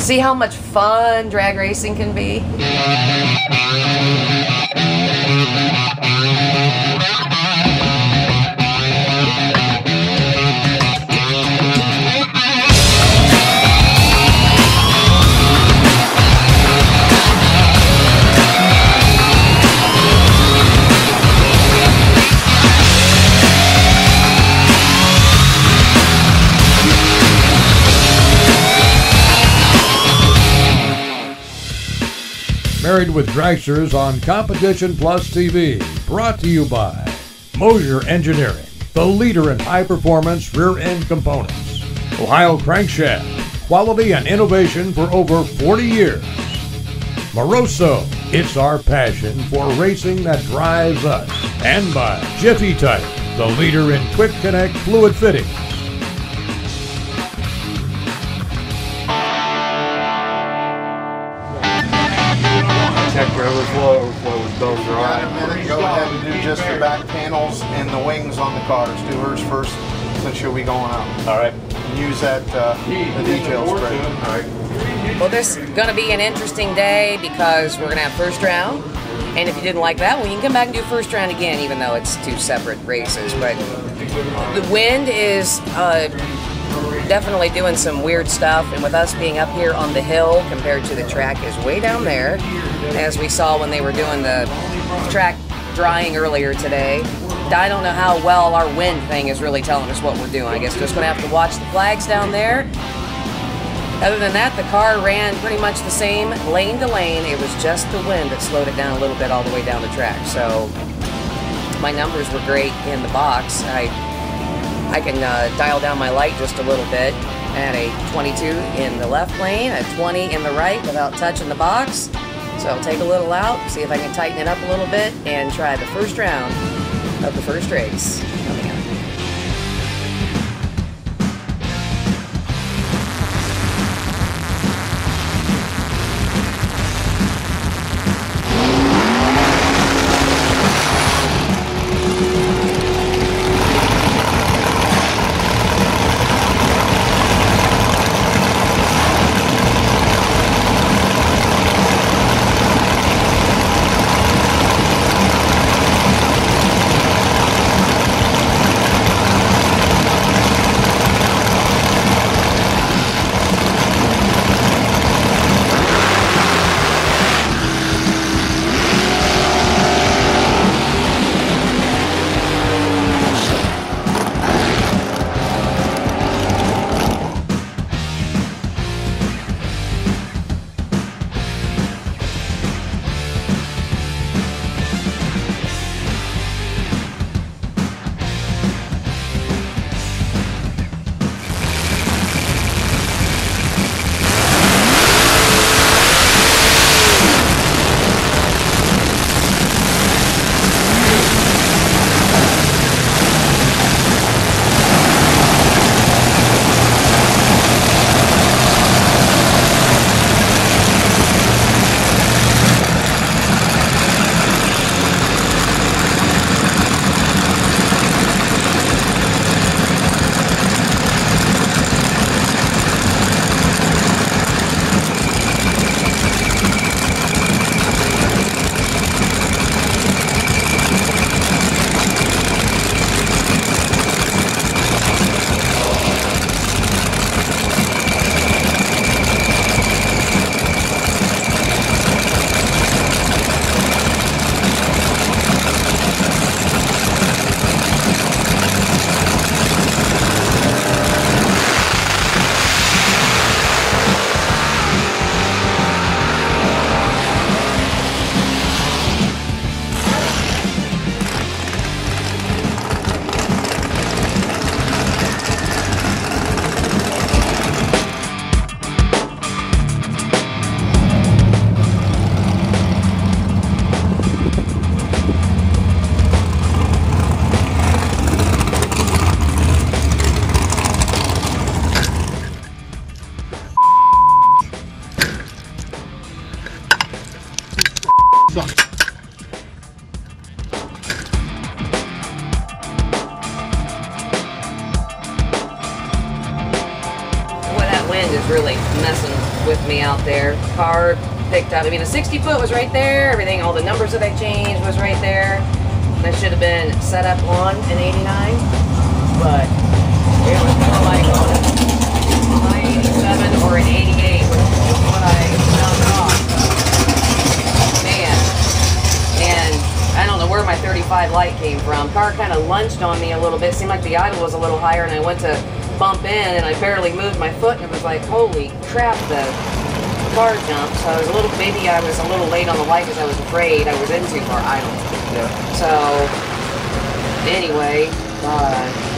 See how much fun drag racing can be? Married with Dragsters on Competition Plus TV, brought to you by Moser Engineering, the leader in high-performance rear-end components. Ohio Crankshaft, quality and innovation for over 40 years. Moroso, it's our passion for racing that drives us. And by Jiffy-tite, the leader in quick connect fluid fitting. Check your overflow was bone dry. Got a minute, go ahead and do just the back panels and the wings on the cars. Do hers first since you'll be going out. All right. Use that the detail spray. All right. Well, this is going to be an interesting day because we're going to have first round. And if you didn't like that, well, you can come back and do first round again, even though it's two separate races. But the wind is definitely doing some weird stuff. And with us being up here on the hill compared to the track is way down there, as we saw when they were doing the track drying earlier today. I don't know how well our wind thing is really telling us what we're doing. I guess we're just going to have to watch the flags down there. Other than that, the car ran pretty much the same lane to lane. It was just the wind that slowed it down a little bit all the way down the track. So my numbers were great in the box. I can dial down my light just a little bit. At a 22 in the left lane, a 20 in the right without touching the box. So I'll take a little out, see if I can tighten it up a little bit, and try the first round of the first race coming up. Is really messing with me out there. Car picked up, I mean, a 60 foot was right there, everything, all the numbers that I changed was right there. That should have been set up on an 89, but it was more like on an 87 or an 88, which is what I found off. Man, and I don't know where my 35 light came from. Car kind of lunged on me a little bit, seemed like the idle was a little higher, and I went to bump in, and I barely moved my foot, and it was like, holy crap, the car jumped. So I was a little, maybe I was a little late on the light because I was afraid I was in too far idle. Yeah. So, anyway,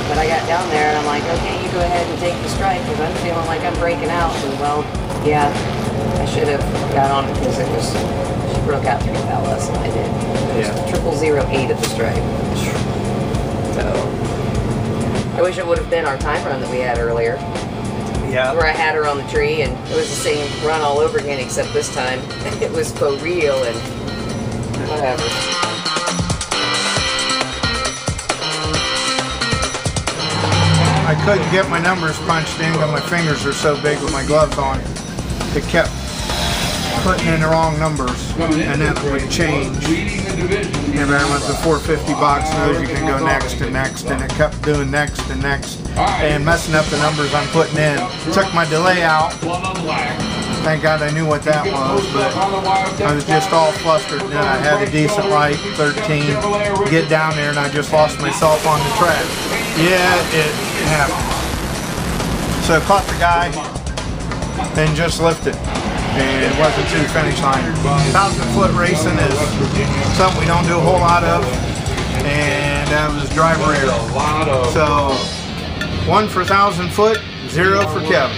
but I got down there and I'm like, okay, you go ahead and take the strike because I'm feeling like I'm breaking out. And well, yeah, I should have got on it because it was, she broke out pretty fast and I did. It was 0008 at the strike. So, I wish it would have been our time run that we had earlier. Yeah. Where I had her on the tree and it was the same run all over again except this time it was for real and whatever. I couldn't get my numbers punched in because my fingers are so big with my gloves on. It kept putting in the wrong numbers and then it would change. And then with the 450 box knows you can go next and next, and it kept doing next and next and messing up the numbers I'm putting in. Took my delay out. Thank God I knew what that was, but I was just all flustered. And then I had a decent light, 13, get down there and I just lost myself on the track. Yeah, it happened. So I caught the guy and just lifted. And it wasn't to the finish line. 1,000-foot racing is something we don't do a whole lot of, and that was driver error. So 1 for 1,000 foot, 0 for Kevin.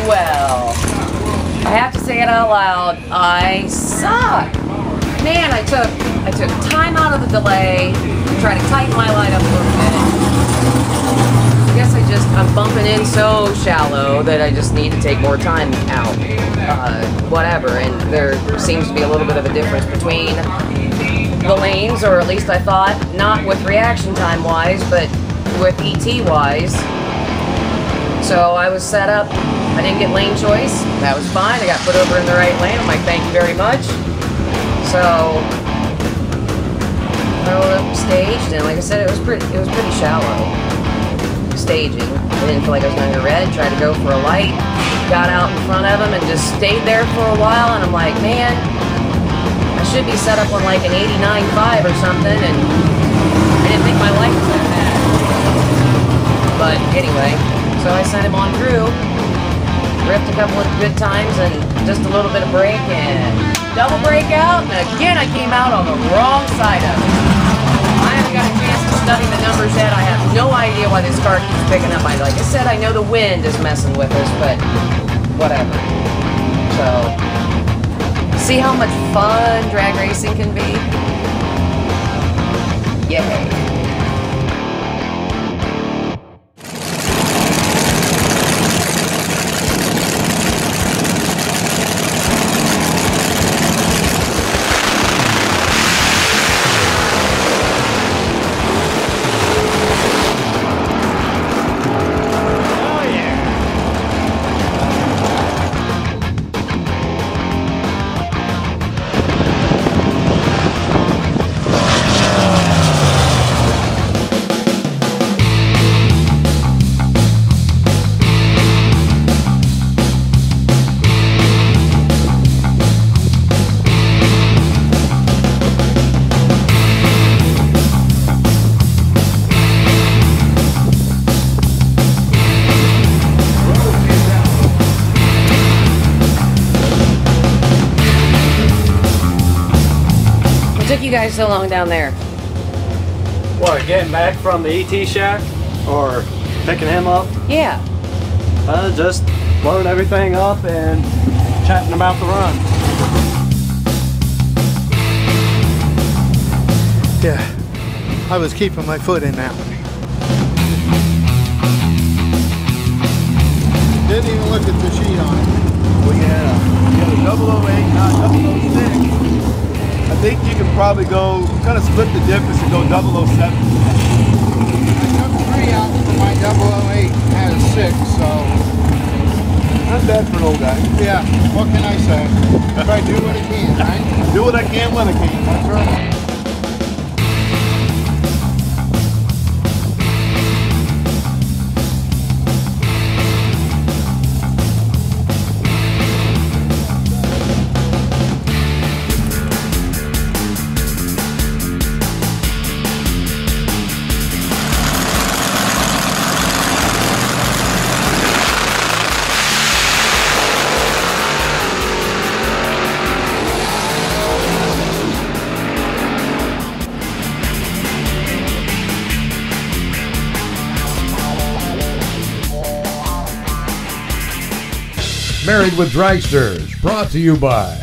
Well, I have to say it out loud. I suck. Man, I took time out of the delay, try to tighten my light up a little bit. I guess I'm bumping in so shallow that I just need to take more time out. Whatever, and there seems to be a little bit of a difference between the lanes, or at least I thought, not with reaction time wise, but with ET wise. So I was set up, I didn't get lane choice, that was fine, I got put over in the right lane, I'm like, thank you very much. So, I rolled up staged, and like I said, it was pretty shallow staging. I didn't feel like I was going to red, tried to go for a light, got out in front of him and just stayed there for a while, and I'm like, man, I should be set up on like an 89.5 or something, and I didn't think my light was that bad. But anyway, so I sent him on through, ripped a couple of good times and just a little bit of brake and double brake out, and again I came out on the wrong side of it. I haven't got a chance to study the numbers yet. I have no idea why this car keeps picking up. Like I said, I know the wind is messing with us, but whatever. So, see how much fun drag racing can be? Yay. you guys so long down there? What, getting back from the ET shack? Or picking him up? Yeah. Just loading everything up and chatting about the run. Yeah, I was keeping my foot in that one. Didn't even look at the sheet on it. Well, yeah, 008, not 006. I think you can probably go, kind of split the difference and go 007. I took 3 out for my 008 and had a 6, so. Not bad for an old guy. Yeah, what can I say? Try to do what I can, right? Do what I can when I can. That's right. Married with Dragsters, brought to you by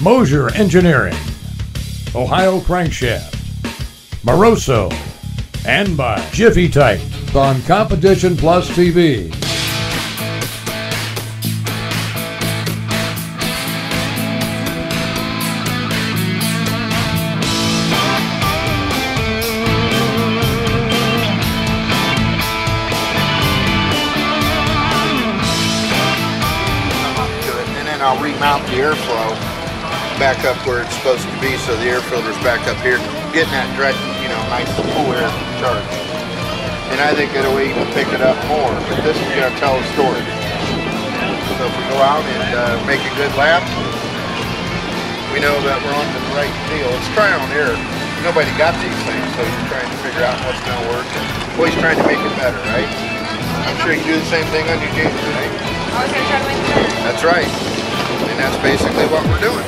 Moser Engineering, Ohio Crankshaft, Moroso, and by Jiffy-tite on Competition Plus TV. I'll remount the airflow back up where it's supposed to be, so the air filter's back up here, getting that direct, nice full air charge. And I think it'll even pick it up more, but this is going to tell a story. So if we go out and make a good lap, we know that we're on the right deal. It's trial and error. Nobody got these things, so you're trying to figure out what's going to work and always trying to make it better, right? I'm sure you can do the same thing on your James, right? Always going to try to make it better. That's right. And that's basically what we're doing.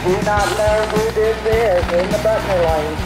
Do not know who did this in the butler lane.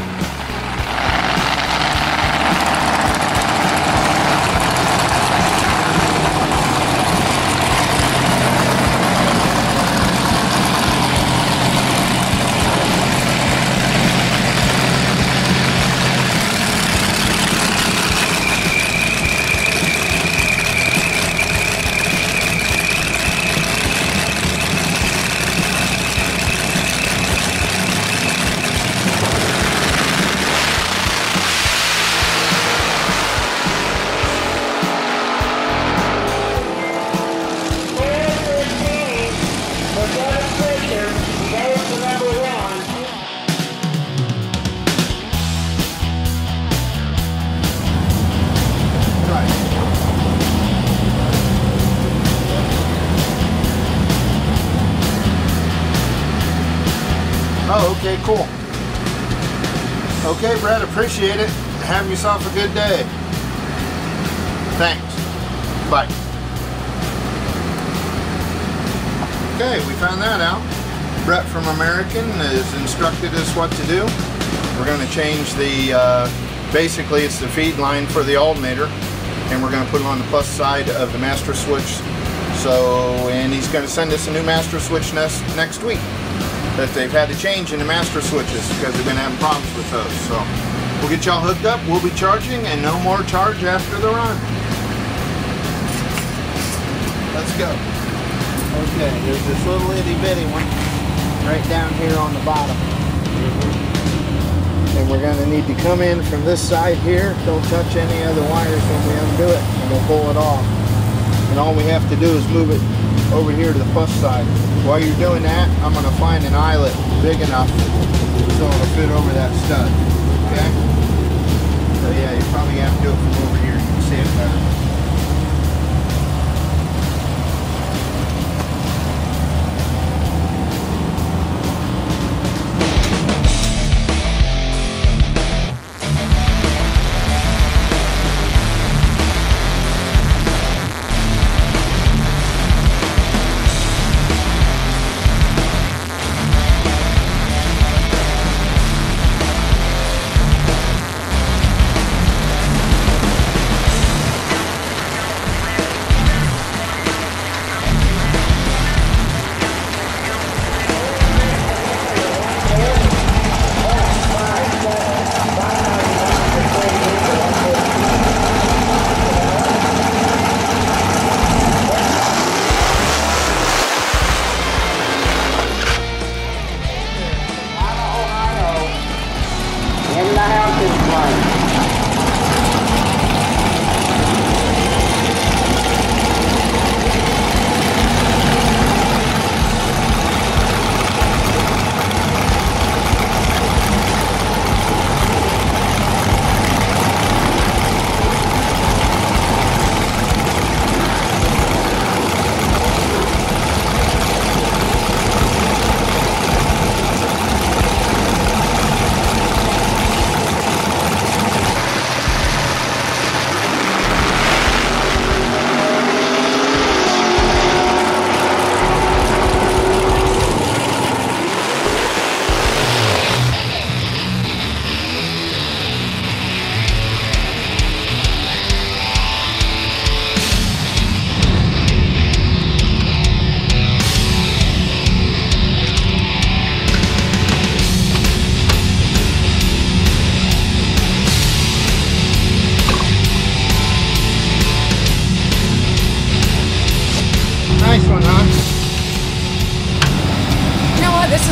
pretty cool. Okay, Brett, appreciate it. Have yourself a good day. Thanks. Bye. Okay, we found that out. Brett from American has instructed us what to do. We're going to change the, basically it's the feed line for the alternator, and we're going to put it on the plus side of the master switch. So, and he's going to send us a new master switch next week that they've had to change in the master switches because they've been having problems with those. So we'll get y'all hooked up, we'll be charging, and no more charge after the run. Let's go. Okay, there's this little itty bitty one right down here on the bottom. And we're going to need to come in from this side here. Don't touch any other wires when we undo it, and we'll pull it off. And all we have to do is move it over here to the plus side. While you're doing that, I'm going to find an eyelet big enough so it'll fit over that stud. Okay? So yeah, you probably have to do it from over here. You can see it better.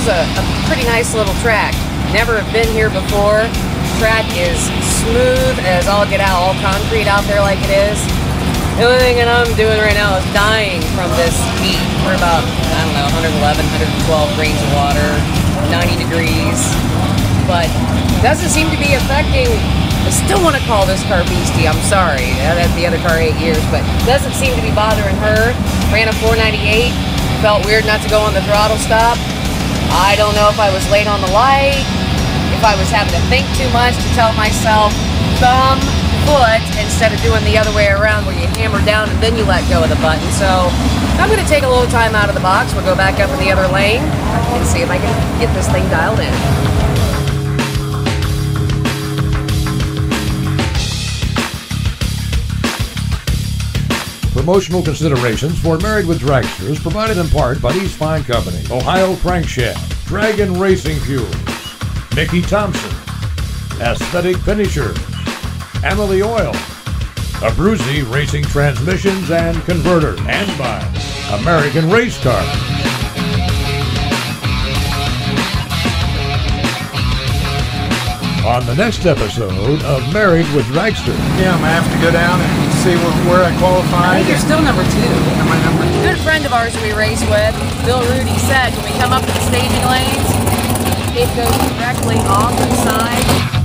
a pretty nice little track. Never have been here before. Track is smooth as all get out, all concrete out there like it is. The only thing that I'm doing right now is dying from this heat. We're about, I don't know, 111, 112 grains of water, 90 degrees. But it doesn't seem to be affecting, I still want to call this car beastie, I'm sorry. That's the other car 8 years, but it doesn't seem to be bothering her. Ran a 498, felt weird not to go on the throttle stop. I don't know if I was late on the light, if I was having to think too much to tell myself, thumb, foot, instead of doing the other way around where you hammer down and then you let go of the button. So I'm going to take a little time out of the box. We'll go back up in the other lane and see if I can get this thing dialed in. Promotional considerations for Married with Dragsters provided in part by these fine companies: Ohio Crankshaft, Dragon Racing Fuels, Mickey Thompson, Aesthetic Finishers, Emily Oil, Abruzzi Racing Transmissions and Converters, and by American Race Car. On the next episode of Married with Dragsters. Yeah, I'm going to have to go down and see where I qualify. I think you're still number 2. Am I number 2? Good friend of ours that we race with, Bill Rudy, said when we come up to the staging lanes, it goes directly on the side